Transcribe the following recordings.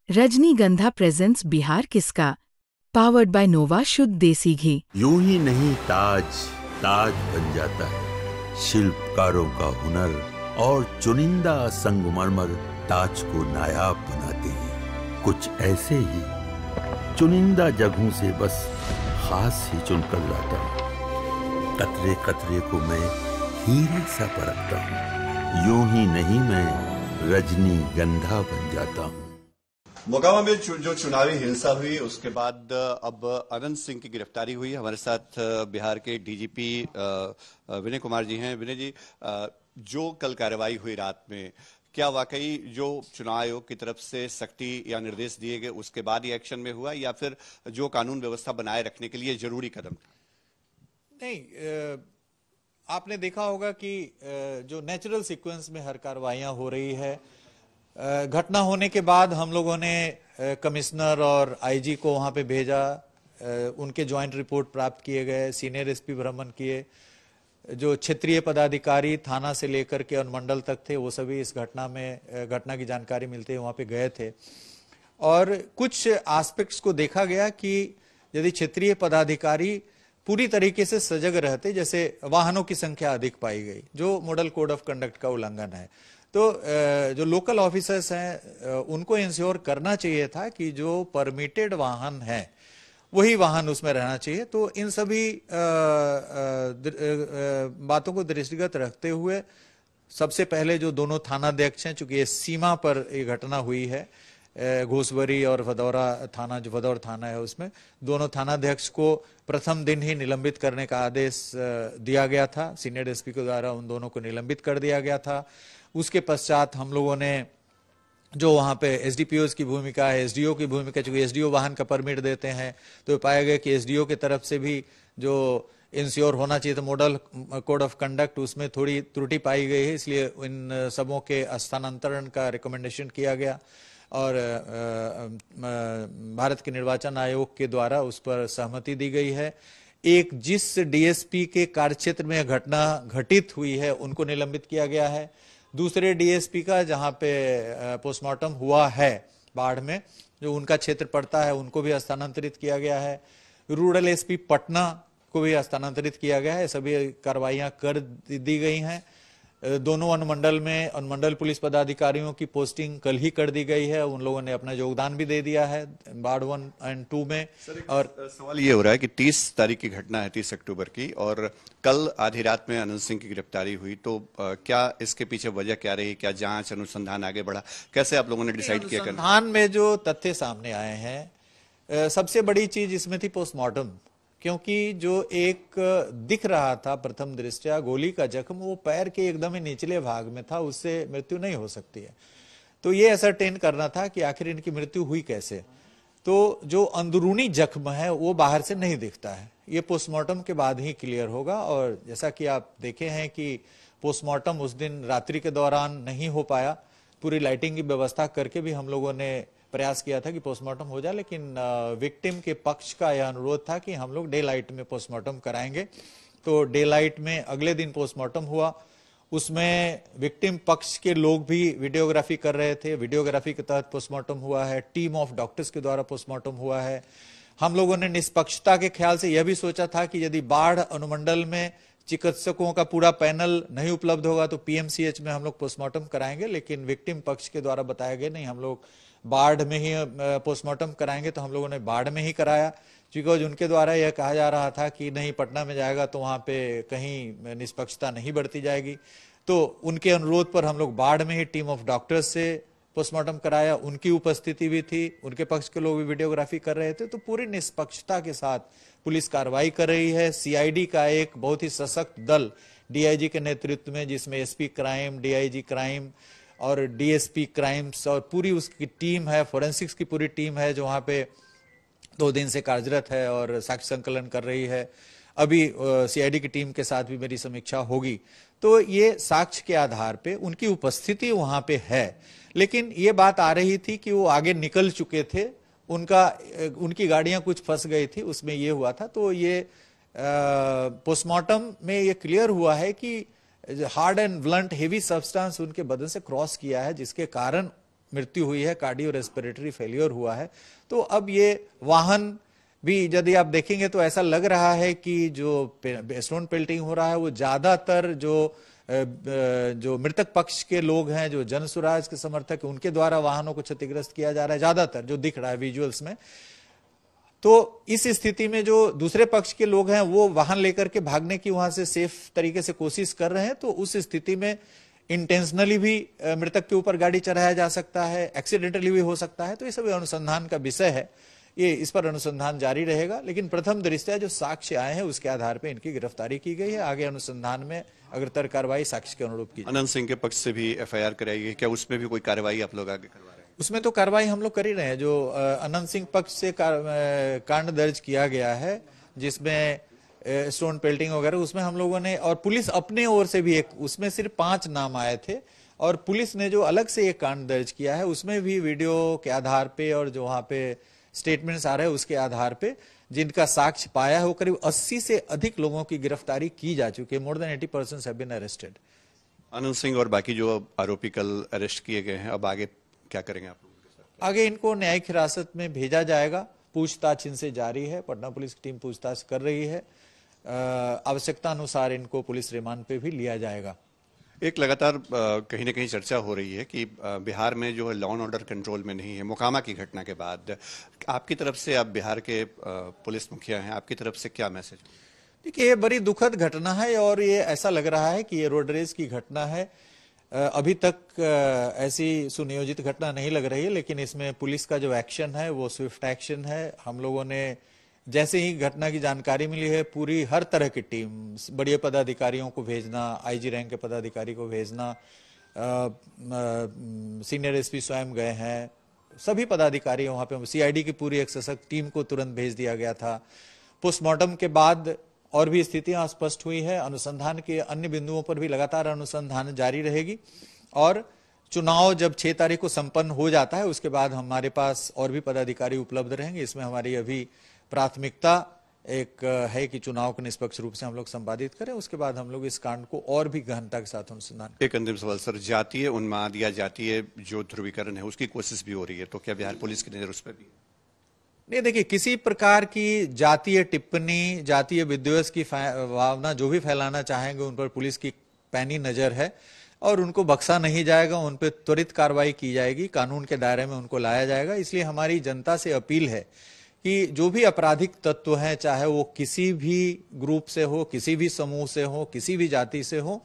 रजनीगंधा प्रेजेंट्स बिहार किसका, powered by नोवा शुद्ध देसी घी। यूं ही नहीं ताज ताज बन जाता है, शिल्पकारों का हुनर और चुनिंदा संगमरमर ताज को नायाब बनाते हैं। कुछ ऐसे ही चुनिंदा जगहों से बस खास ही चुनकर लाता हूँ। कतरे कतरे को मैं हीरे सा परखता हूँ। यूं ही नहीं मैं रजनीगंधा बन जाता हूँ। मोकामा में जो चुनावी हिंसा हुई उसके बाद अब अनंत सिंह की गिरफ्तारी हुई। हमारे साथ बिहार के डीजीपी विनय कुमार जी हैं। विनय जी, जो कल कार्रवाई हुई रात में, क्या वाकई जो चुनाव आयोग की तरफ से सख्ती या निर्देश दिए गए उसके बाद ही एक्शन में हुआ, या फिर जो कानून व्यवस्था बनाए रखने के लिए जरूरी कदम? नहीं, आपने देखा होगा कि जो नेचुरल सीक्वेंस में हर कार्रवाइयां हो रही है। घटना होने के बाद हम लोगों ने कमिश्नर और आईजी को वहां पे भेजा, उनके ज्वाइंट रिपोर्ट प्राप्त किए गए, सीनियर एसपी भ्रमण किए, जो क्षेत्रीय पदाधिकारी थाना से लेकर के अनुमंडल तक थे वो सभी इस घटना की जानकारी मिलते ही वहां पे गए थे। और कुछ एस्पेक्ट्स को देखा गया कि यदि क्षेत्रीय पदाधिकारी पूरी तरीके से सजग रहते, जैसे वाहनों की संख्या अधिक पाई गई जो मॉडल कोड ऑफ कंडक्ट का उल्लंघन है, तो जो लोकल ऑफिसर्स हैं उनको इंश्योर करना चाहिए था कि जो परमिटेड वाहन है वही वाहन उसमें रहना चाहिए। तो इन सभी बातों को दृष्टिगत रखते हुए सबसे पहले जो दोनों थानाध्यक्ष हैं, चूंकि ये सीमा पर ये घटना हुई है, घोसबरी और भदौरा थाना, जो भदौर थाना है उसमें, दोनों थानाध्यक्ष को प्रथम दिन ही निलंबित करने का आदेश दिया गया था। सीनियर एसपी के द्वारा उन दोनों को निलंबित कर दिया गया था। उसके पश्चात हम लोगों ने जो वहां पे एसडीपीओ की भूमिका है, एसडीओ की भूमिका, चूंकि एसडीओ वाहन का परमिट देते हैं, तो पाया गया कि एसडीओ की तरफ से भी जो इंश्योर होना चाहिए था मॉडल कोड ऑफ कंडक्ट, उसमें थोड़ी त्रुटि पाई गई है, इसलिए इन सबों के स्थानांतरण का रिकमेंडेशन किया गया और भारत के निर्वाचन आयोग के द्वारा उस पर सहमति दी गई है। एक जिस डीएसपी के कार्यक्षेत्र में घटना घटित हुई है उनको निलंबित किया गया है। दूसरे डीएसपी का जहां पे पोस्टमार्टम हुआ है बाढ़ में, जो उनका क्षेत्र पड़ता है, उनको भी हस्तांतरित किया गया है। रूरल एसपी पटना को भी हस्तांतरित किया गया है। सभी कार्रवाइयां कर दी गई हैं। दोनों अनुमंडल में अनुमंडल पुलिस पदाधिकारियों की पोस्टिंग कल ही कर दी गई है। उन लोगों ने अपना योगदान भी दे दिया है बाढ़ 1 और 2 में। और सवाल ये हो रहा है कि 30 तारीख की घटना है, 30 अक्टूबर की, और कल आधी रात में अनंत सिंह की गिरफ्तारी हुई, तो क्या इसके पीछे वजह क्या रही? क्या जांच अनुसंधान आगे बढ़ा? कैसे आप लोगों ने डिसाइड किया? अनुसंधान में जो तथ्य सामने आए हैं, सबसे बड़ी चीज इसमें थी पोस्टमार्टम, क्योंकि जो एक दिख रहा था प्रथम दृष्टया गोली का जख्म वो पैर के एकदम ही निचले भाग में था, उससे मृत्यु नहीं हो सकती है। तो ये असरटेन करना था कि आखिर इनकी मृत्यु हुई कैसे। तो जो अंदरूनी जख्म है वो बाहर से नहीं दिखता है, ये पोस्टमार्टम के बाद ही क्लियर होगा। और जैसा कि आप देखे हैं कि पोस्टमार्टम उस दिन रात्रि के दौरान नहीं हो पाया, पूरी लाइटिंग की व्यवस्था करके भी हम लोगों ने प्रयास किया था कि पोस्टमार्टम हो जाए, लेकिन विक्टिम के पक्ष का यह अनुरोध था कि हम लोग डे लाइट में पोस्टमार्टम कराएंगे। तो डे लाइट में अगले दिन पोस्टमार्टम हुआ। उसमें विक्टिम पक्ष के लोग भी वीडियोग्राफी कर रहे थे, वीडियोग्राफी के तहत पोस्टमार्टम हुआ है। टीम ऑफ डॉक्टर्स के द्वारा पोस्टमार्टम हुआ है। हम लोगों ने निष्पक्षता के ख्याल से यह भी सोचा था कि यदि बाढ़ अनुमंडल में चिकित्सकों का पूरा पैनल नहीं उपलब्ध होगा तो पीएमसीएच में हम लोग पोस्टमार्टम कराएंगे, लेकिन विक्टिम पक्ष के द्वारा बताया गया नहीं, हम लोग बाढ़ में ही पोस्टमार्टम कराएंगे। तो हम लोगों ने बाढ़ में ही कराया, बिकॉज उनके द्वारा यह कहा जा रहा था कि नहीं, पटना में जाएगा तो वहां पे कहीं निष्पक्षता नहीं बरती जाएगी। तो उनके अनुरोध पर हम लोग बाढ़ में ही टीम ऑफ डॉक्टर्स से पोस्टमार्टम कराया। उनकी उपस्थिति भी थी, उनके पक्ष के लोग भी वीडियोग्राफी कर रहे थे। तो पूरी निष्पक्षता के साथ पुलिस कार्रवाई कर रही है। सीआईडी का एक बहुत ही सशक्त दल डीआईजी के नेतृत्व में, जिसमें एसपी क्राइम, डीआईजी क्राइम और डीएसपी क्राइम्स और पूरी उसकी टीम है, फोरेंसिक्स की पूरी टीम है, जो वहां पे 2 दिन से कार्यरत है और साक्ष्य संकलन कर रही है। अभी सीआईडी की टीम के साथ भी मेरी समीक्षा होगी। तो ये साक्ष्य के आधार पे उनकी उपस्थिति वहां पे है, लेकिन ये बात आ रही थी कि वो आगे निकल चुके थे, उनकी गाड़ियां कुछ फंस गई थी, उसमें ये हुआ था। तो ये पोस्टमार्टम में ये क्लियर हुआ है कि hard and blunt heavy substance उनके बदन से क्रॉस किया है, जिसके कारण मृत्यु हुई है, कार्डियो रेस्पिरेटरी फेलियर हुआ है। तो अब ये वाहन भी यदि आप देखेंगे तो ऐसा लग रहा है कि जो स्टोन पेल्टिंग हो रहा है वो ज्यादातर जो मृतक पक्ष के लोग हैं, जो जन स्वराज के समर्थक, उनके द्वारा वाहनों को क्षतिग्रस्त किया जा रहा है, ज्यादातर जो दिख रहा है विजुअल्स में। तो इस स्थिति में जो दूसरे पक्ष के लोग हैं वो वाहन लेकर के भागने की वहां से सेफ तरीके से कोशिश कर रहे हैं। तो उस स्थिति में इंटेंशनली भी मृतक के ऊपर गाड़ी चढ़ाया जा सकता है, एक्सीडेंटली भी हो सकता है। तो ये सब अनुसंधान का विषय है, ये इस पर अनुसंधान जारी रहेगा। लेकिन प्रथम दृष्टया जो साक्ष्य आए हैं उसके आधार पर इनकी गिरफ्तारी की गई है। आगे अनुसंधान में अग्रतर कार्रवाई साक्ष्य के अनुरूप की। अनंत सिंह के पक्ष से भी एफआईआर कराई गई, क्या उसमें भी कोई कार्रवाई आप लोग आगे करवा रहे हैं? उसमें तो कार्रवाई हम लोग कर ही रहे हैं। जो अनंत सिंह पक्ष से कांड दर्ज किया गया है जिसमें स्टोन पेल्टिंग वगैरह, उसमें हम लोगों ने, और पुलिस अपने ओर से भी एक, उसमें सिर्फ 5 नाम आए थे, और पुलिस ने जो अलग से एक कांड दर्ज किया है उसमें भी वीडियो के आधार पे और जो वहां पे स्टेटमेंट्स आ रहे हैं उसके आधार पे जिनका साक्ष्य पाया है वो करीब 80 से अधिक लोगों की गिरफ्तारी की जा चुकी है। More than 80% have been arrested. Anant Singh और बाकी जो आरोपी कल अरेस्ट किए गए हैं, अब आगे क्या करेंगे आप लोग? आगे इनको न्यायिक हिरासत में भेजा जाएगा, पूछताछ इनसे जारी है, पटना पुलिस की टीम पूछताछ कर रही है, आवश्यकता अनुसार इनको पुलिस रिमांड पे भी लिया जाएगा। एक लगातार कहीं ना कहीं चर्चा हो रही है कि बिहार में जो है लॉ एंड ऑर्डर कंट्रोल में नहीं है। मोकामा की घटना के बाद आपकी तरफ से, आप बिहार के पुलिस मुखिया हैं, आपकी तरफ से क्या मैसेज? देखिए, ये बड़ी दुखद घटना है और ये ऐसा लग रहा है कि ये रोड रेज की घटना है। अभी तक ऐसी सुनियोजित घटना नहीं लग रही है, लेकिन इसमें पुलिस का जो एक्शन है वो स्विफ्ट एक्शन है। हम लोगों ने जैसे ही घटना की जानकारी मिली है पूरी हर तरह की टीम, बड़े पदाधिकारियों को भेजना, आईजी रैंक के पदाधिकारी को भेजना, सीनियर एसपी स्वयं गए हैं, सभी पदाधिकारी वहां पे, सीआईडी की पूरी एक सशक्त टीम को तुरंत भेज दिया गया था। पोस्टमार्टम के बाद और भी स्थितियां स्पष्ट हुई है। अनुसंधान के अन्य बिंदुओं पर भी लगातार अनुसंधान जारी रहेगी और चुनाव जब 6 तारीख को संपन्न हो जाता है उसके बाद हमारे पास और भी पदाधिकारी उपलब्ध रहेंगे। इसमें हमारी अभी प्राथमिकता एक है कि चुनाव को निष्पक्ष रूप से हम लोग संपादित करें, उसके बाद हम लोग इस कांड को और भी गहनता के साथ अनुसंधान। एक अंतिम सवाल सर, जातीय उन्माद या जातीय जो ध्रुवीकरण है उसकी कोशिश भी हो रही है, तो क्या बिहार पुलिस की नजर उस पर भी? नहीं, देखिए, किसी प्रकार की जातीय टिप्पणी, जातीय विद्वेष की भावना जो भी फैलाना चाहेंगे उन पर पुलिस की पैनी नजर है और उनको बख्शा नहीं जाएगा। उन पर त्वरित कार्रवाई की जाएगी, कानून के दायरे में उनको लाया जाएगा। इसलिए हमारी जनता से अपील है कि जो भी आपराधिक तत्व हैं, चाहे वो किसी भी ग्रुप से हो, किसी भी समूह से हो, किसी भी जाति से हो,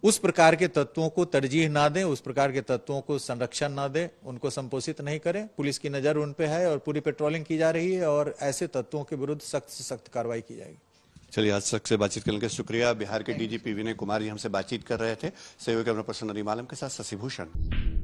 उस प्रकार के तत्वों को तरजीह ना दें, उस प्रकार के तत्वों को संरक्षण ना दें, उनको संपोषित नहीं करें। पुलिस की नजर उन पे है और पूरी पेट्रोलिंग की जा रही है और ऐसे तत्वों के विरुद्ध सख्त से सख्त कार्रवाई की जाएगी। चलिए, आज तक से बातचीत करने के शुक्रिया। बिहार के डीजीपी विनय कुमार जी हमसे बातचीत कर रहे थे। सहयोगी कैमरा पर्सन नरीम आलम के साथ शशि भूषण।